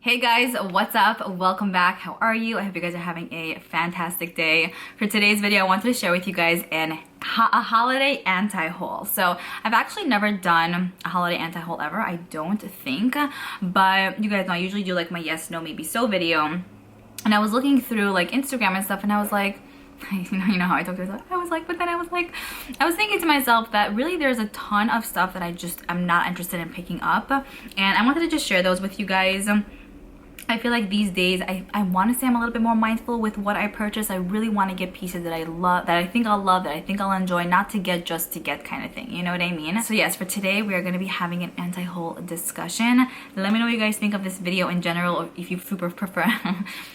Hey guys, what's up? Welcome back. How are you? I hope you guys are having a fantastic day. For today's video, I wanted to share with you guys a holiday anti-haul. So I've actually never done a holiday anti-haul ever, I don't think. But you guys know I usually do like my yes, no, maybe so video. And I was looking through like Instagram and stuff and I was like, you know how I talk to myself. I was thinking to myself that really there's a ton of stuff that I'm not interested in picking up. And I wanted to just share those with you guys. I feel like these days I want to say I'm a little bit more mindful with what I purchase. I really want to get pieces that I love, that I think I'll love, that I think I'll enjoy, not to get just to get kind of thing, you know what I mean? So yes, for today we are going to be having an anti-haul discussion. Let me know what you guys think of this video in general, or if you super prefer.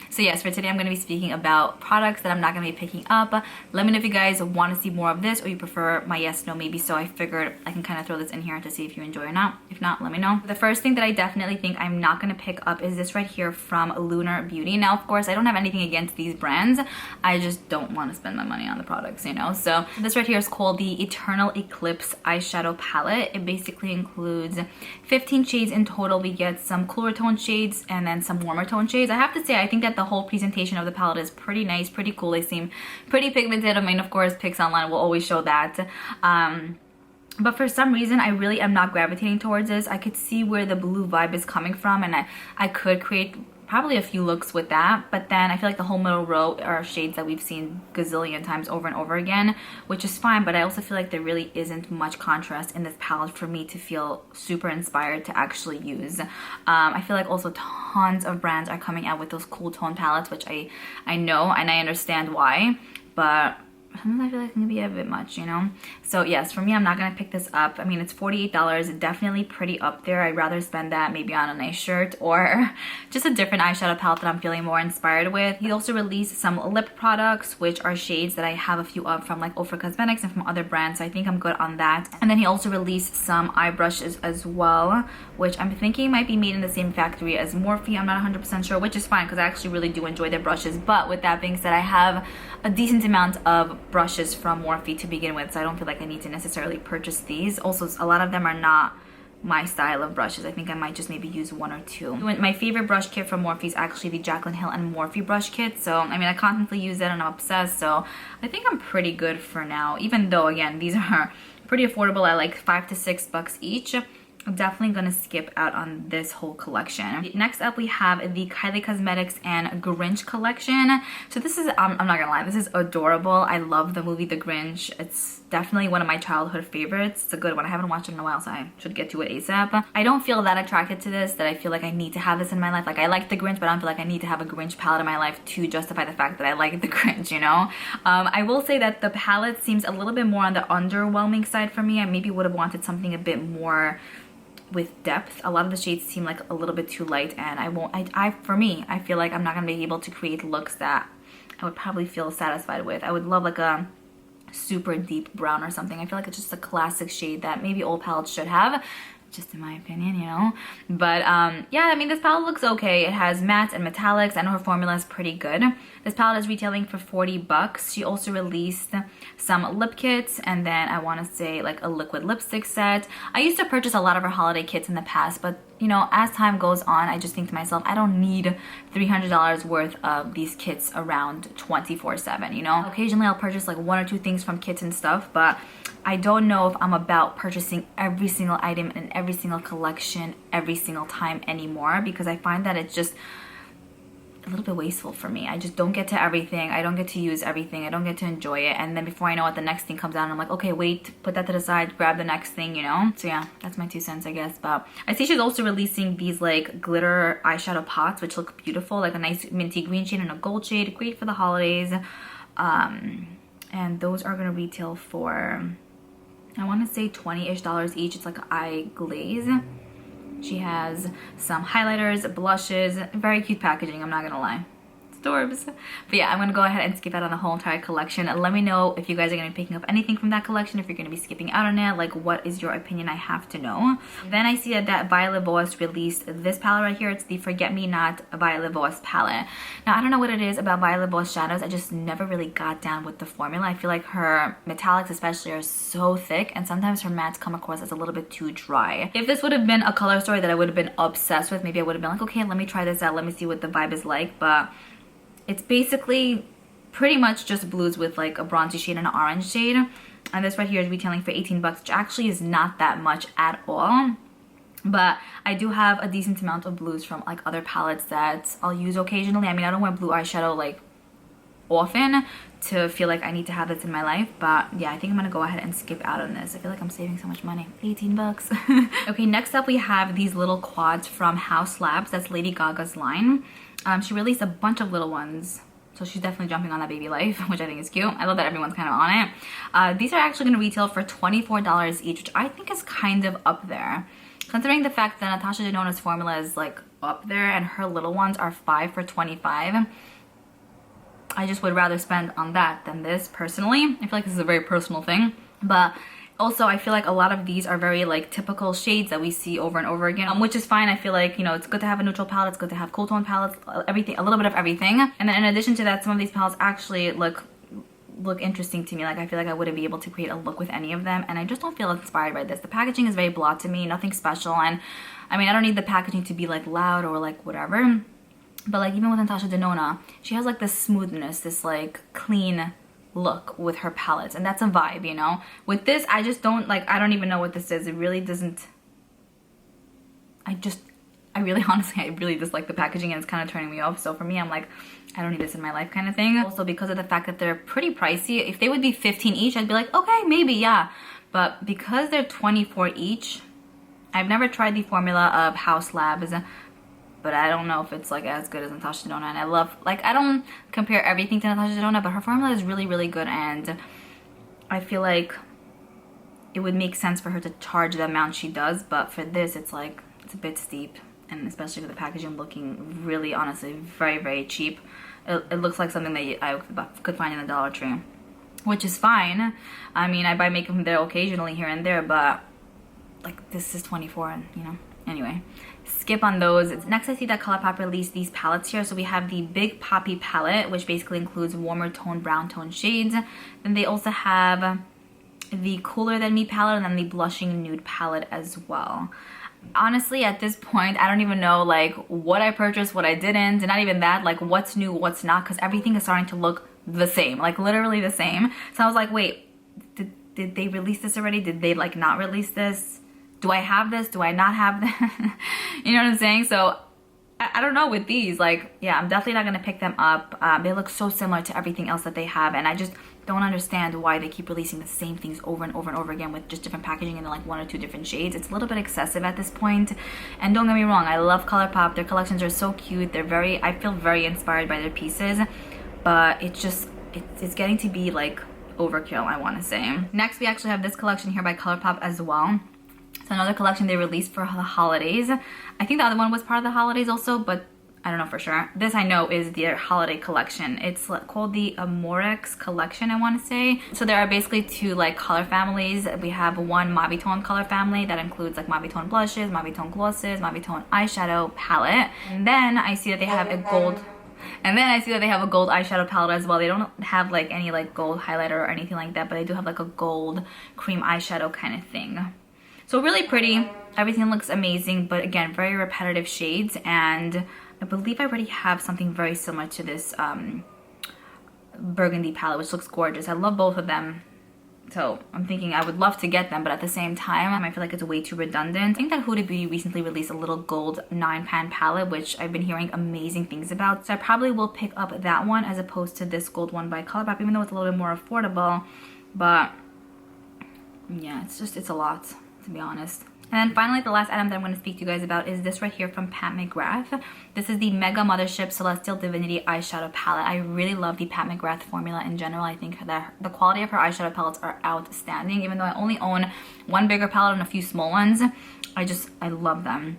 So yes, for today I'm going to be speaking about products that I'm not going to be picking up. Let me know if you guys want to see more of this or you prefer my yes, no, maybe so. I figured I can kind of throw this in here to see if you enjoy or not. If not, let me know. The first thing that I definitely think I'm not going to pick up is this right here from Lunar Beauty. Now, of course, I don't have anything against these brands. I just don't want to spend my money on the products, you know? So this right here is called the Eternal Eclipse eyeshadow palette. It basically includes 15 shades in total. We get some cooler tone shades and then some warmer tone shades. I have to say, I think that the whole presentation of the palette is pretty nice, pretty cool. They seem pretty pigmented. I mean, of course, pics online will always show that. But for some reason, I really am not gravitating towards this. I could see where the blue vibe is coming from, and I could create probably a few looks with that, but then I feel like the whole middle row are shades that we've seen gazillion times over and over again, which is fine, but I also feel like there really isn't much contrast in this palette for me to feel super inspired to actually use. I feel like also tons of brands are coming out with those cool tone palettes, which I know and I understand why, but sometimes I feel like it can be a bit much, you know? So yes, for me, I'm not gonna pick this up. I mean, it's $48, definitely pretty up there. I'd rather spend that maybe on a nice shirt or just a different eyeshadow palette that I'm feeling more inspired with. He also released some lip products, which are shades that I have a few of from like Liora Cosmetics and from other brands, so I think I'm good on that. And then he also released some eye brushes as well, which I'm thinking might be made in the same factory as Morphe. I'm not 100% sure, which is fine because I actually really do enjoy their brushes. But with that being said, I have a decent amount of brushes from Morphe to begin with, so I don't feel like I need to necessarily purchase these. Also, a lot of them are not my style of brushes. I think I might just maybe use one or two. My favorite brush kit from Morphe is actually the Jaclyn Hill and Morphe brush kit. So, I mean, I constantly use it and I'm obsessed. So, I think I'm pretty good for now. Even though, again, these are pretty affordable at like $5 to $6 each. I'm definitely gonna skip out on this whole collection. Next up, we have the Kylie Cosmetics and Grinch collection. So this is, I'm not gonna lie, this is adorable. I love the movie The Grinch. It's definitely one of my childhood favorites. It's a good one. I haven't watched it in a while, so I should get to it ASAP. I don't feel that attracted to this, that I feel like I need to have this in my life. Like, I like The Grinch, but I don't feel like I need to have a Grinch palette in my life to justify the fact that I like The Grinch, you know? I will say that the palette seems a little bit more on the underwhelming side for me. I maybe would have wanted something a bit more with depth. A lot of the shades seem like a little bit too light, and for me, I feel like I'm not gonna be able to create looks that I would probably feel satisfied with. I would love like a super deep brown or something. I feel like it's just a classic shade that maybe old palettes should have, just in my opinion, you know? But yeah, I mean, this palette looks okay. It has mattes and metallics. I know her formula is pretty good. This palette is retailing for $40. She also released some lip kits, and then I want to say like a liquid lipstick set. I used to purchase a lot of her holiday kits in the past, but you know, as time goes on, I just think to myself, I don't need $300 worth of these kits around 24/7, you know? Occasionally I'll purchase like one or two things from kits and stuff, but I don't know if I'm about purchasing every single item in every single collection every single time anymore, because I find that it's just a little bit wasteful for me. I just don't get to everything. I don't get to use everything. I don't get to enjoy it. And then before I know it, the next thing comes out and I'm like, okay, wait, put that to the side, grab the next thing, you know? So yeah, that's my 2 cents, I guess. But I see she's also releasing these like glitter eyeshadow pots, which look beautiful, like a nice minty green shade and a gold shade, great for the holidays. And those are gonna retail for, I want to say $20-ish each. It's like an eye glaze. She has some highlighters, blushes, very cute packaging, I'm not gonna lie. It's Dorbs. But yeah, I'm gonna go ahead and skip out on the whole entire collection. Let me know if you guys are gonna be picking up anything from that collection, if you're gonna be skipping out on it, like what is your opinion? I have to know. Then I see that Viola Voice released this palette right here. It's the Forget Me Not Viola Voice palette. Now I don't know what it is about Viola Voice shadows. I just never really got down with the formula. I feel like her metallics especially are so thick, and sometimes her mattes come across as a little bit too dry. If this would have been a color story that I would have been obsessed with, maybe I would have been like, okay, let me try this out, let me see what the vibe is like. But it's basically pretty much just blues with like a bronzy shade and an orange shade. And this right here is retailing for 18 bucks, which actually is not that much at all. But I do have a decent amount of blues from like other palettes that I'll use occasionally. I mean, I don't wear blue eyeshadow like often to feel like I need to have this in my life, but yeah, I think I'm gonna go ahead and skip out on this. I feel like I'm saving so much money. 18 bucks. Okay, next up we have these little quads from House Labs. That's Lady Gaga's line. She released a bunch of little ones, so she's definitely jumping on that baby life, which I think is cute. I love that everyone's kind of on it. These are actually gonna retail for $24 each, which I think is kind of up there, considering the fact that Natasha Denona's formula is like up there and her little ones are 5 for $25. I just would rather spend on that than this personally. I feel like this is a very personal thing, but also I feel like a lot of these are very like typical shades that we see over and over again, which is fine. I feel like, you know, it's good to have a neutral palette, it's good to have cool tone palettes, everything, a little bit of everything. And then in addition to that, some of these palettes actually look interesting to me. Like I feel like I wouldn't be able to create a look with any of them, and I just don't feel inspired by this. The packaging is very blah to me, nothing special. And I mean, I don't need the packaging to be like loud or like whatever. But like even with Natasha Denona, she has like this smoothness, this like clean look with her palettes, and that's a vibe, you know. With this, I just don't like, I don't even know what this is. It really doesn't, I really honestly, I really dislike the packaging, and it's kind of turning me off. So for me, I'm like, I don't need this in my life kind of thing. Also because of the fact that they're pretty pricey. If they would be 15 each, I'd be like, okay, maybe, yeah. But because they're 24 each, I've never tried the formula of House Labs, but I don't know if it's like as good as Natasha Denona. And I love, like, I don't compare everything to Natasha Denona, but her formula is really, really good. And I feel like it would make sense for her to charge the amount she does. But for this, it's like, it's a bit steep. And especially with the packaging looking really, honestly, very, very cheap. It looks like something that I could find in the Dollar Tree, which is fine. I mean, I buy makeup from there occasionally here and there, but like this is 24 and, you know, anyway. Skip on those. Next, I see that Colourpop released these palettes here. So we have the Big Poppy palette, which basically includes warmer tone, brown tone shades. Then they also have the Cooler Than Me palette, and then the Blushing Nude palette as well. Honestly, at this point, I don't even know like what I purchased, what I didn't, and not even that, like what's new, what's not, because everything is starting to look the same, like literally the same. So I was like, wait, did they release this already? Did they like not release this? Do I have this? Do I not have this? You know what I'm saying? So I don't know with these, like, yeah, I'm definitely not going to pick them up. They look so similar to everything else that they have, and I just don't understand why they keep releasing the same things over and over and over again with just different packaging and like 1 or 2 different shades. It's a little bit excessive at this point. And don't get me wrong, I love Colourpop. Their collections are so cute. They're very, I feel very inspired by their pieces, but it's just, it's getting to be like overkill, I want to say. Next, we actually have this collection here by Colourpop as well. It's another collection they released for the holidays. I think the other one was part of the holidays also, but I don't know for sure. This I know is their holiday collection. It's called the Amorex collection, I want to say. So there are basically 2 like color families. We have one Mauve tone color family that includes like Mauve tone blushes, Mauve tone glosses, Mauve tone eyeshadow palette. And then I see that they have a gold eyeshadow palette as well. They don't have like any like gold highlighter or anything like that, but they do have like a gold cream eyeshadow kind of thing. So really pretty. Everything looks amazing, but again, very repetitive shades. And I believe I already have something very similar to this burgundy palette, which looks gorgeous. I love both of them. So I'm thinking I would love to get them, but at the same time, I feel like it's way too redundant. I think that Huda Beauty recently released a little gold 9-pan palette, which I've been hearing amazing things about. So I probably will pick up that one as opposed to this gold one by Colourpop, even though it's a little bit more affordable. But yeah, it's a lot, to be honest. And then finally, the last item that I'm going to speak to you guys about is this right here from Pat McGrath. This is the Mega Mothership Celestial Divinity Eyeshadow Palette. I really love the Pat McGrath formula in general. I think that the quality of her eyeshadow palettes are outstanding. Even though I only own one bigger palette and a few small ones, I love them.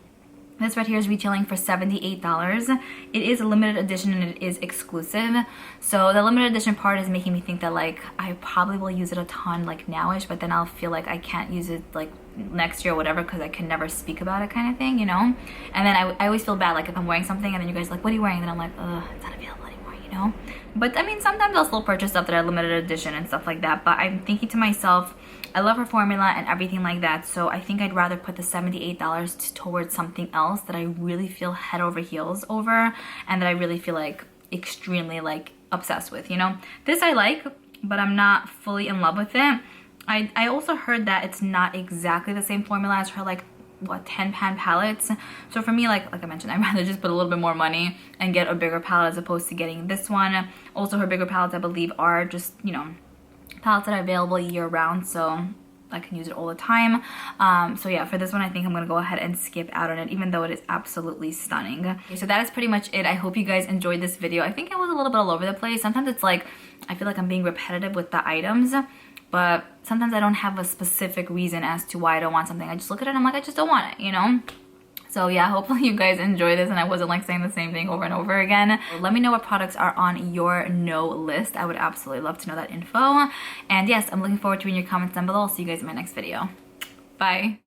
This right here is retailing for $78. It is a limited edition and it is exclusive. So the limited edition part is making me think that like I probably will use it a ton like nowish, but then I'll feel like I can't use it like next year or whatever because I can never speak about it kind of thing, you know? And then I always feel bad like if I'm wearing something and then you guys are like, what are you wearing? And then I'm like, ugh, it's not available anymore, you know? But I mean, sometimes I'll still purchase stuff that are limited edition and stuff like that. But I'm thinking to myself, I love her formula and everything like that, so I think I'd rather put the $78 towards something else that I really feel head over heels over and that I really feel like extremely like obsessed with, you know? This I like, but I'm not fully in love with it. I also heard that it's not exactly the same formula as her like what 10-pan palettes. So for me, like I mentioned, I'd rather just put a little bit more money and get a bigger palette as opposed to getting this one. Also, her bigger palettes I believe are just, you know, palettes that are available year round, so I can use it all the time. So yeah, for this one I think I'm gonna go ahead and skip out on it, even though it is absolutely stunning. Okay, so that is pretty much it. I hope you guys enjoyed this video. I think it was a little bit all over the place. Sometimes it's like I feel like I'm being repetitive with the items, but sometimes I don't have a specific reason as to why I don't want something. I just look at it and I'm like, I just don't want it, you know? So yeah, hopefully you guys enjoy this and I wasn't like saying the same thing over and over again. Let me know what products are on your no list. I would absolutely love to know that info. And yes, I'm looking forward to reading your comments down below. I'll see you guys in my next video. Bye.